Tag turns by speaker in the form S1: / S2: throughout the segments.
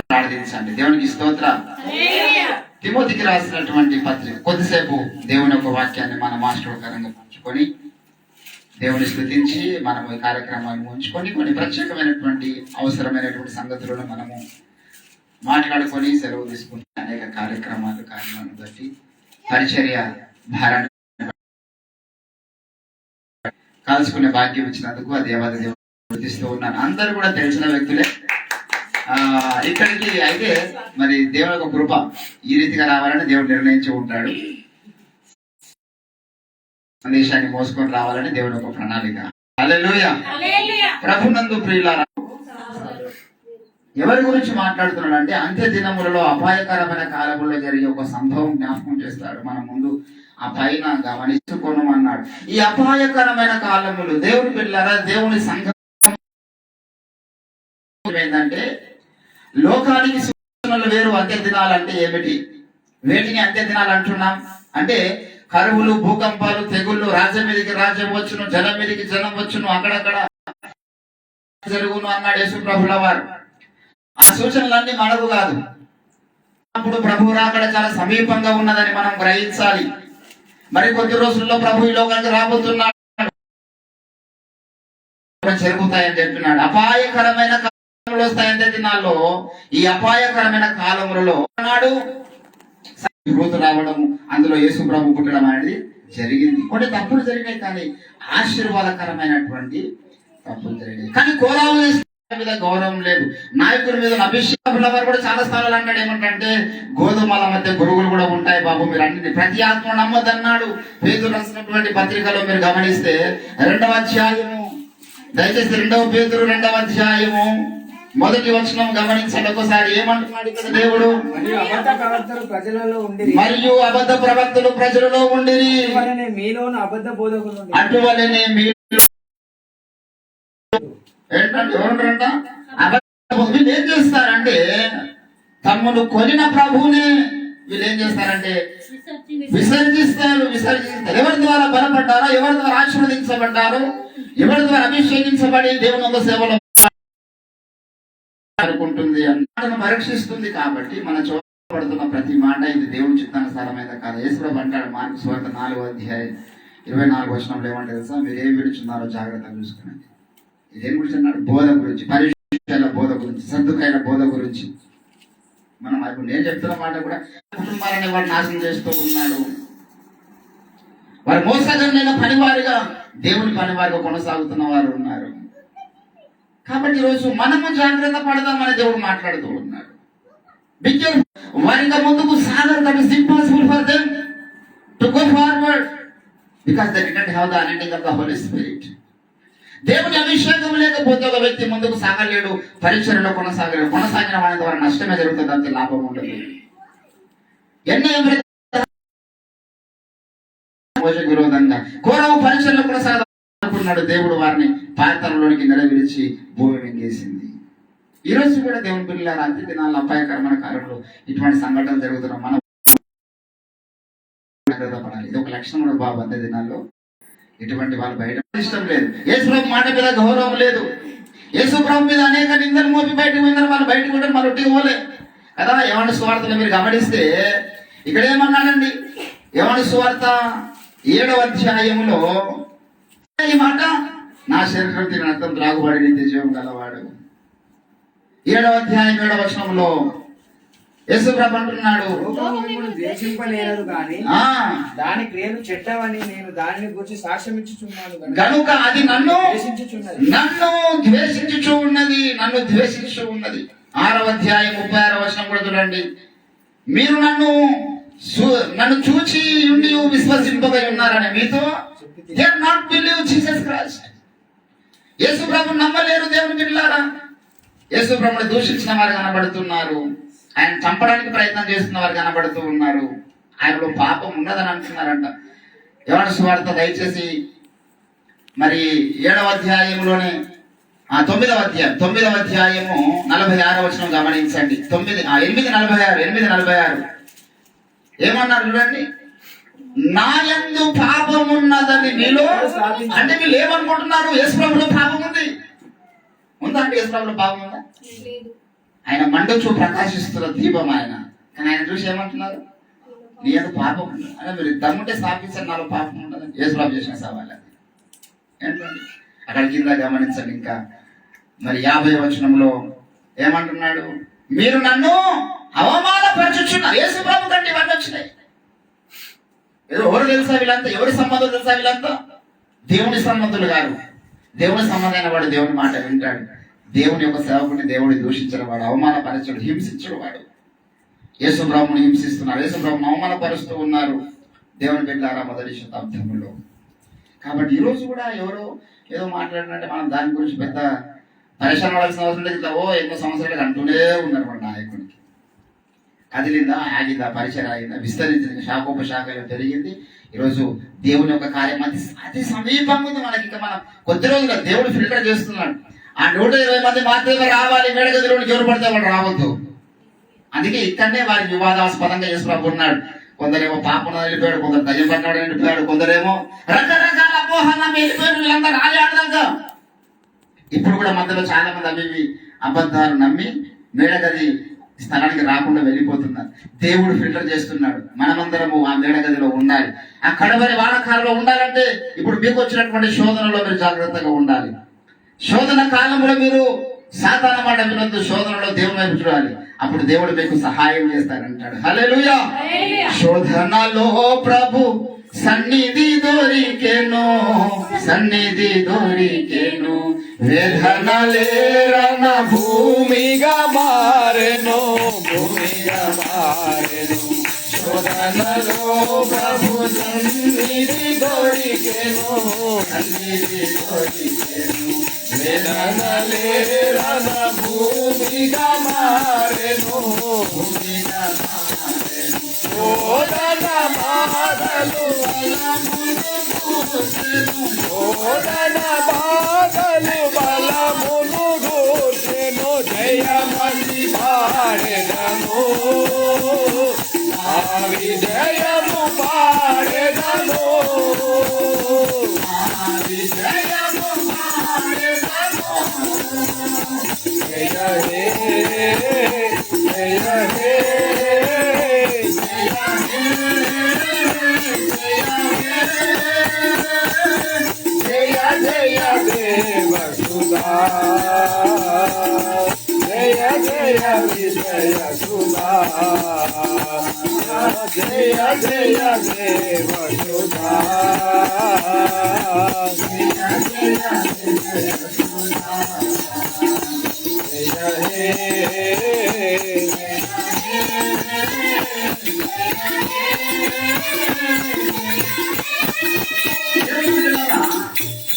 S1: ప్రార్థించండి. దేవునికి స్తోత్రం. తిమోతికి రాసినటువంటి పత్రిక కొద్దిసేపు దేవుని యొక్క వాక్యాన్ని మన మాస్టర్కరంగా పంచుకొని దేవుని స్తుతించి మనము ఈ కార్యక్రమాన్ని ఉంచుకొని కొన్ని ప్రత్యేకమైనటువంటి అవసరమైనటువంటి సంగతులను మనము మాట్లాడుకొని సెలవు తీసుకుంటే అనేక కార్యక్రమాలు కారణాలను బట్టి పరిచర్య భారాన్ని కాల్చుకునే భాగ్యం ఇచ్చినందుకు ఆ దేవాది దేవుడు గుర్తిస్తూ ఉన్నాను. అందరూ కూడా తెలిసిన వ్యక్తులే. ఇక్కడికి అయితే మరి దేవుని యొక్క కృప ఈ రీతిగా రావాలని దేవుడు నిర్ణయించి ఉంటాడు. సందేశాన్ని మోసుకొని రావాలని దేవుని యొక్క ప్రణాళిక. హల్లెలూయా. ప్రభునందు ప్రియులారా, ఎవరి గురించి మాట్లాడుతున్నాడు అంటే అంత్య దినములలో అపాయకరమైన కాలములో జరిగే ఒక సంభవం జ్ఞాపకం చేస్తాడు. మన ముందు ఆ పైన గమనించుకోనమన్నాడు. ఈ అపాయకరమైన కాలములు దేవుని పిల్లరా, దేవుని సంఘం ఏంటంటే లోకానికి సూచనలు వేరు. అంత్య దినాలంటే ఏమిటి? వేటిని అంత్య దినాలు అంటున్నాం అంటే కరువులు, భూకంపాలు, తెగుళ్ళు, రాజ్యం మీదకి రాజ్యం వచ్చును, జనం మీదకి జనం వచ్చును, అక్కడక్కడ జరుగును అన్నాడు యేసు ప్రభుల వారు. ఆ సూచనలన్నీ మనకు కాదు. అప్పుడు ప్రభు రాకడ చాలా సమీపంగా ఉన్నదని మనం గ్రహించాలి. మరి కొద్ది రోజుల్లో ప్రభు ఈ లోకానికి రాబోతున్నాడు, జరుగుతాయని చెప్తున్నాడు. అపాయకరమైన కాలంలో వస్తాయంటే దినాల్లో ఈ అపాయకరమైన కాలములలో నాడు విరోధు రావడం, అందులో యేసు ప్రభు పుట్టడం అనేది జరిగింది. కొన్ని తప్పులు జరిగాయి, కానీ ఆశీర్వాదకరమైనటువంటి తప్పులు జరిగాయి. కానీ కోరావు మీద గౌరవం లేదు, నాయకుల మీద అభిషేకం కూడా చాలా స్థానాలు అంటాడు. ఏమంటే గోధుమల మధ్య గురుగులు కూడా ఉంటాయి బాబు, మీరు అన్ని ప్రతి ఆత్మ నమ్మదన్నాడు. పేతురు రాసినటువంటి పత్రికలో మీరు గమనిస్తే 2వ అధ్యాయము, దయచేసి 2వ పేతురు 2వ అధ్యాయము 1వ వచనం గమనించండి ఒకసారి. ఏమంటున్నాడు ఇక్కడ దేవుడు? మరియు అబద్ధ ప్రవక్తలు ప్రజలలో ఉండిరి, అటువలనే మీరు ఏంటంటే ఎవరుంటారంట? వీళ్ళు ఏం చేస్తారంటే తమ్మును కొనిన ప్రభువుని వీళ్ళు ఏం చేస్తారంటే విసర్జిస్తారు. ఎవరి ద్వారా బలపడ్డారో, ఎవరి ద్వారా ఆశీర్వదించబడ్డారో, ఎవరి ద్వారా అభిషేకించబడి దేవుని యొక్క సేవలో అనుకుంటుంది అన్నను పరీక్షిస్తుంది. కాబట్టి మన చూడబడుతున్న ప్రతి మాట ఇది దేవుని చిత్తానుసారమైన కాదు. యేసుప్రభు అంటాడు మార్కు సువార్త 4వ అధ్యాయం 24వ వచనంలో ఏమంటే తెలుసా? మీరు ఏం విడుచున్నారో జాగ్రత్తగా చూసుకున్నాను. ఇదేం గురించి అన్నాడు? బోధ గురించి, పరిశుద్ధుల బోధ గురించి, సద్దుకైన బోధ గురించి. మనం ఇప్పుడు నేను చెప్తున్న మాట కూడా కుటుంబాలని వాడు నాశనం చేస్తూ ఉన్నాడు. వారు మోసగలైన పనివారిగా దేవుని పనివారిగా కొనసాగుతున్న వారు ఉన్నారు. కాబట్టి ఈరోజు మనము జాగ్రత్త పడదామని దేవుడు మాట్లాడుతూ ఉన్నాడు. వారిగా ముందుకు సాగరు. It's impossible for them to go forward because they did not have the anointing of the holy spirit. దేవుని అభిషేకం లేకపోతే ఒక వ్యక్తి ముందుకు సాగలేడు, పరిచర్యలో కొనసాగలేడు. కొనసాగిన వారి ద్వారా నష్టమే జరుగుతుంది, అంతే లాభం ఉండదు. విరోధంగా కోరవు పరిచర్యలో కొనసాగుతున్నాడు. దేవుడు వారిని పాతాళంలోనికి నెరవేర్చి భూమి మింగేసింది. ఈ రోజు కూడా దేవుని పిల్లల అంత్య దినాల్లో అపాయకరమైన కాలంలో ఇటువంటి సంఘటనలు జరుగుతున్నాం. మనం జాగ్రత్త పడాలి. ఇది ఒక లక్షణం బాబు. అంత్య దినాల్లో ఇటువంటి వాళ్ళు బయట ఇష్టం లేదు, యేసు మాట మీద గౌరవం లేదు. యేసు ప్రభు మీద అనేక నిందలు మోపి బయటకు పోయినారు. వాళ్ళు బయటకు పోయినారు, మళ్ళీ ఒట్టికి పోలే కదా. యోహాను సువార్తలో మీరు గమనిస్తే ఇక్కడ ఏమన్నాడండి? యోహాను సువార్త 7వ అధ్యాయములో ఈ మాట, నా శరీరం తినంత త్రాగుబడి నిత్య జీవం గలవాడు. 7వ అధ్యాయం 7వ వచనంలో యేసు ప్రభు అంటున్నాడు,
S2: ద్వేషింపలేదు కానీ దాని క్రియలు చెడ్డవని నేను దానిని గురించి సాక్ష్యం ఇచ్చుచున్నాను
S1: గనుక అది నన్ను
S2: ద్వేషించుచున్నది.
S1: నన్ను ద్వేషించు ఉన్నది. 6వ అధ్యాయం 36వ వచనం కూడా చూడండి. మీరు నన్ను చూచి ఉండి విశ్వసింపగా ఉన్నారని మీతో they are not believe Jesus Christ. యేసు ప్రభువుని నమ్మలేరు దేవుని బిడ్డలారా. యేసు ప్రభువుని దూషించిన వారు కనబడుతున్నారు. ఆయన చంపడానికి ప్రయత్నం చేస్తున్న వారు కనబడుతూ ఉన్నారు. ఆయనలో పాపం ఉన్నదని అంటున్నారంట. యోహాను సువార్త దయచేసి మరి 7వ అధ్యాయంలోనే 9వ అధ్యాయము 46వ వచనం గమనించండి. 8:46 ఏమన్నారు చూడండి. నా యందు పాపం ఉన్నదని మీలో, అంటే వీళ్ళు ఏమనుకుంటున్నారు? యేసు ప్రభువులో పాపం ఉంది. ఉందా అంటే యేసు ప్రభువులో పాపం ఉందా? ఆయన మండొచ్చు ప్రకాశిస్తున్న దీపం ఆయన. కానీ ఆయన చూసి ఏమంటున్నారు? నీ యందు పాపం ఉంది అంటే మీరు దమ్ముంటే స్థాపించండి, నాలో పాపం ఉండదు. యేసు ప్రభు చేసిన సవాల్ ఏంటండి? అక్కడ కింద గమనించండి. ఇంకా మరి 50వ వచనంలో ఏమంటున్నాడు? మీరు నన్ను అవమానపరచుచున్నారు. యేసు ప్రభు కంటే ఇవన్నీ వచ్చినాయి. ఎవరు తెలుసా వీళ్ళంతా? ఎవరి సంబంధం తెలుసా వీళ్ళంతా? దేవుని సంబంధులు గారు. దేవుని సంబంధమైన వాడు దేవుని మాట వింటాడు. దేవుని యొక్క సేవకుని దేవుడిని దూషించిన వాడు, అవమానపరచడు, హింసించడు వాడు. యేసు ప్రభువుని హింసిస్తున్నారు, యేసు ప్రభువుని అవమానపరుస్తూ ఉన్నారు దేవుని బిడ్డలారా మొదటి శతాబ్దంలో. కాబట్టి ఈరోజు కూడా ఎవరో ఏదో మాట్లాడినంటే మనం దాని గురించి పెద్ద పరిశ్రమ పడాల్సిన అవసరం లేదు. ఇట్లా ఎన్నో సంవత్సరాలు అంటూనే ఉన్నారు మన నాయకుడికి. కదిలిందా, ఆగిందా, పరిచయం ఆగిందా, విస్తరించింది, శాఖోపశాఖలో జరిగింది. ఈరోజు దేవుని యొక్క కార్యం అతి సమీపంగా ఉంది మనకి. ఇంకా మనం కొద్ది రోజులు దేవుడు ఫిల్టర్ చేస్తున్నాడు. ఆ 120 మంది మాత్రమే రావాలి, మేడగదిలోని ఎవరు పడితే వాళ్ళు రావద్దు. అందుకే ఇక్కడనే వారి వివాదాస్పదంగా యేసు ప్రభు ఉన్నాడు. కొందరేమో పాపం వెళ్ళిపోయాడు, కొందరు దయ్యం పట్టినాడు వెళ్ళిపోయాడు, కొందరేమో రకరకాల అపోహన వెళ్ళిపోయాడు. వీళ్ళంతా రాలేడదాక ఇప్పుడు కూడా మధ్యలో చాలా మంది అవి అబద్ధాలు నమ్మి మేడగది స్థలానికి రాకుండా వెళ్ళిపోతున్నారు. దేవుడు ఫిల్టర్ చేస్తున్నాడు. మనమందరము ఆ మేడగదిలో ఉండాలి. ఆ కడవరి వానకాలంలో ఉండాలంటే ఇప్పుడు మీకు వచ్చినటువంటి శోధనలో మీరు జాగ్రత్తగా ఉండాలి. శోధన కాలంలో మీరు సాతాను మాట వినొద్దు, శోధనలో దేవుని వైపు చూడాలి. అప్పుడు దేవుడు మీకు సహాయం చేస్తారంటాడు. హల్లెలూయా. శోధనలో ప్రభు సన్నిధి దొరికెను, వేదనలేరన భూమిగా మారెను. శోధనలో ప్రభు సన్నిధి దొరికెను, వేదనలేరన భూమిగా మారెను. శోధన బాధలు బలమును గూర్చెను, జయమని పాడెదను, ఆ విజయము పాడెదను, విజయము పాడెదను. జయ హే జయ హే జయ జయ విజయ సుధా, జయ జయ దేవ సుధా, జయ జయ విజయ సుధా, జయ హే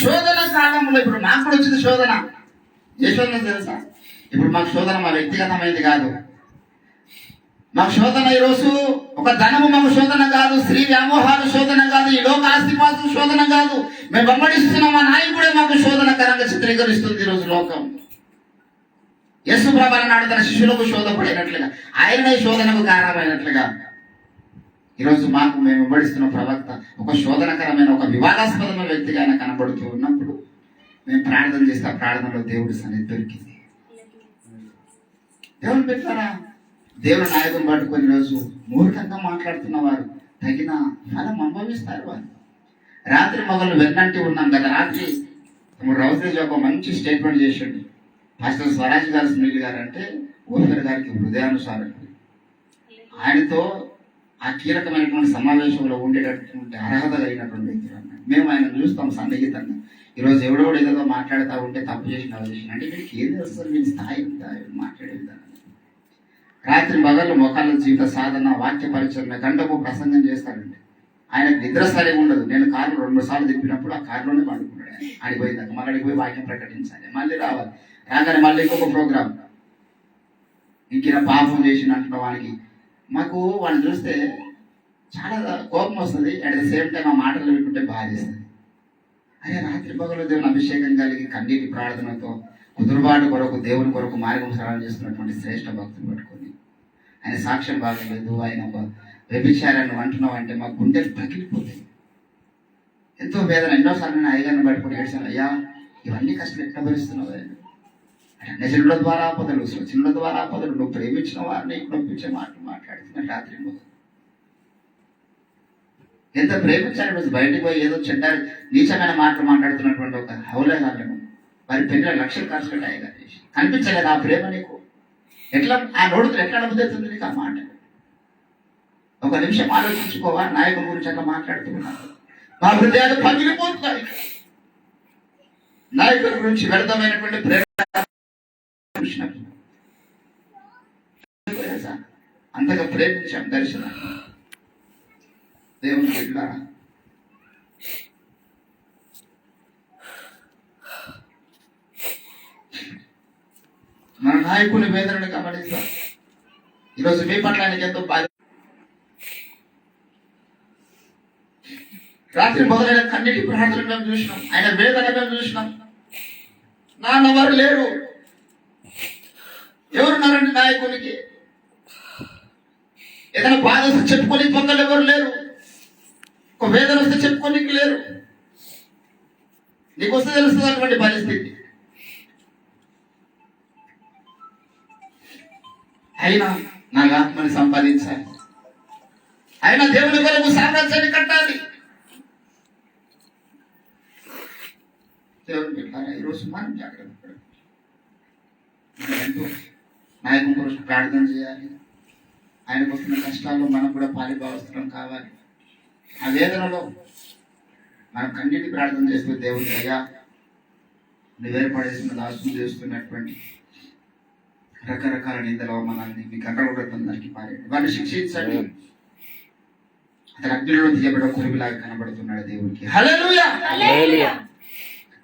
S1: శోధన కాలంలో ఇప్పుడు మాకు కూడా వచ్చింది శోధన. ఏ శోధన తెలుసా? ఇప్పుడు మాకు శోధన మా వ్యక్తిగతమైనది కాదు. మాకు శోధన ఈరోజు ఒక ధనము మాకు శోధన కాదు, స్త్రీ వ్యామోహాలు శోధన కాదు, ఈ లోక ఆస్తిపాస్తులు శోధన కాదు. మేము వెంబడిస్తున్న మా నాయకుడే మాకు శోధనకరంగా చిత్రీకరిస్తుంది ఈరోజు లోకం. యేసు ప్రభు నాడు తన శిష్యులకు శోధపడినట్లుగా ఆయనే శోధనకు కారణమైనట్లుగా ఈరోజు మాకు మేము వెంబడిస్తున్న ప్రవక్త ఒక శోధనకరమైన, ఒక వివాదాస్పదమైన వ్యక్తిగా ఆయన కనబడుతూ ఉన్నప్పుడు మేము ప్రార్థన చేస్తే ఆ ప్రార్థనలో దేవుడి సన్నిధి దొరికింది. దేవుని పెట్టారా? దేవుని నాయకుని పట్టుకొని రోజు మూర్ఖంగా మాట్లాడుతున్న వారు తగిన ఫలం అనుభవిస్తారు. వారు రాత్రి మొదలు వెన్నంటి ఉన్నాం కదా. రాత్రి రౌతేజ్ ఒక మంచి స్టేట్మెంట్ చేసాడు. పాస్టర్ స్వరాజ్ గారు, సునీల్ గారు అంటే ఓఫర్ గారికి హృదయానుసారం. ఆయనతో ఆ కీలకమైనటువంటి సమావేశంలో ఉండేటటువంటి అర్హత కలిగినటువంటి వ్యక్తులు అన్నాడు. మేము ఆయన చూస్తాం సన్నిహితంగా. ఈరోజు ఎవడో ఏదో మాట్లాడుతూ ఉంటే తప్పు చేసిన అంటే వీడికి ఏం తెలుస్తుంది, వీడి స్థాయి ఉందా మాట్లాడే విధానం. రాత్రి మగళ్ళు మొక్కల జీవిత సాధన, వాక్య పరిచయం, గంటకు ప్రసంగం చేస్తాడండి. ఆయనకు నిద్ర సరిగా ఉండదు. నేను కారు 2 సార్లు తిప్పినప్పుడు ఆ కారులోనే పండుకున్నాడు. ఆడిపోయిందాక మళ్ళీ అడిగిపోయి వాక్యం ప్రకటించాలి, మళ్ళీ రావాలి. రాగానే మళ్ళీ ఇంకొక ప్రోగ్రామ్. ఇంకిన పాపం చేసిన అంటున్న వానికి మాకు వాళ్ళని చూస్తే చాలా కోపం వస్తుంది. అట్ ద సేమ్ టైం ఆ మాటలు వింటుంటే బాధ చేస్తుంది. అదే రాత్రి పగలు దేవుని అభిషేకం కలిగి కన్నీటి ప్రార్థనతో కుదురుబాటు కొరకు దేవుని కొరకు మార్గం సరళం చేస్తున్నటువంటి శ్రేష్ఠ భక్తులు పట్టుకొని ఆయన సాక్ష్యం బాగలేదు, ఆయన ఒక వ్యభిచారాన్ని అంటున్నావు అంటే మా గుండెలు పగిలిపోతాయి. ఎంతో వేదన. ఎన్నోసార్లు నేను అయ్యగారిని పట్టుకొని ఏడ్చాను, అయ్యా ఇవన్నీ కష్టాలు ఎట్లా భరిస్తున్నావు? చిన్నుల ద్వారా ఆపదలు, చిన్నుల ద్వారా ఆపదలు, నువ్వు ప్రేమించిన వారిని నొప్పించే మాటలు మాట్లాడుతున్నా. రాత్రి ఎంత ప్రేమించాలి. రోజు బయటకు పోయి ఏదో చెడ్డ నీచమైన మాటలు మాట్లాడుతున్నటువంటి ఒక హౌలగాలను వారి పెళ్ళ లక్షలు ఖర్చు పెట్టి అయ్యగారు చేసి కనిపించలేదు ఆ ప్రేమ నీకు. ఎట్లా ఆ నోడుతో ఎట్లా అనుభూతుంది నీకు ఆ మాట? ఒక నిమిషం ఆలోచించుకోవా. నాయకుల గురించి అట్లా మాట్లాడుతున్నారు, మా హృదయాలు పగిలిపోతున్నాయి. నాయకుల గురించి వ్యర్థమైనటువంటి ప్రేమ అంతగా ప్రేమించాం. దర్శనం దేవుని బిడ్డలారా, మన నాయకుని వేదనను గమనిస్తాం. ఈరోజు మీ పట్ల ఆయనకి ఎంతో బాధ. రాత్రి మొదలైన కన్నీటి ప్రార్థన మేము చూసినాం, ఆయన వేదన మేము చూసినాం. నాన్నవారు లేరు, ఎవరున్నారండి నాయకునికి? ఏదైనా బాధ వస్తే చెప్పుకొని పొందలు ఎవరు లేరు. ఒక వేదన వస్తే చెప్పుకోనికి లేరు. నీకు వస్తే తెలుస్తుంది అటువంటి పరిస్థితి. అయినా నాకు ఆత్మని సంపాదించాలి, అయినా దేవుని కొరకు సామ్రాజ్యాన్ని కట్టాలి. దేవుని పెట్టారా? ఈరోజు మనం జాగ్రత్త పడాలి. మనం ఎంతో నాయకుని కొరకు ప్రార్థన చేయాలి. ఆయనకు వస్తున్న కష్టాల్లో మనం కూడా పాలిభావస్థలం కావాలి. ఆ వేదనలో మనం కన్నీటి ప్రార్థన చేస్తూ దేవుని అయ్యా నువ్వు ఏర్పడేసిన దాసులు చేస్తున్నటువంటి రకరకాల నిందల అవమానాన్ని మీ కంటగొడుతుందరికి పారేయండి, వారిని శిక్షించండి. అతను అగ్నిలో తీయబడ కొరివిలాగా కనబడుతున్నాడు దేవునికి. హల్లెలూయా.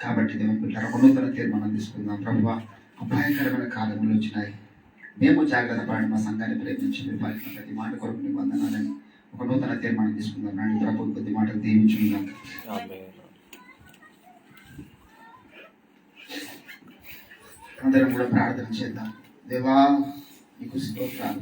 S1: కాబట్టి దేవుని పిల్లల నూతన తీర్మానం తీసుకుందాం. ప్రభువా, అపాయకరమైన కాలంలో వచ్చినాయి, మేము జాగ్రత్త పడి మా సంఘాన్ని ప్రేమించి పరిపాలించిన ప్రతి మాట కొరకు నీకు వందనాలని ఒక నూతన తీర్మానం తీసుకుందాం. నాడు ప్రభు కొద్ది మాటలు దీవించుకుందాం. అందరం కూడా ప్రార్థన చేద్దాం. దేవా నీకు స్తోత్రాలు.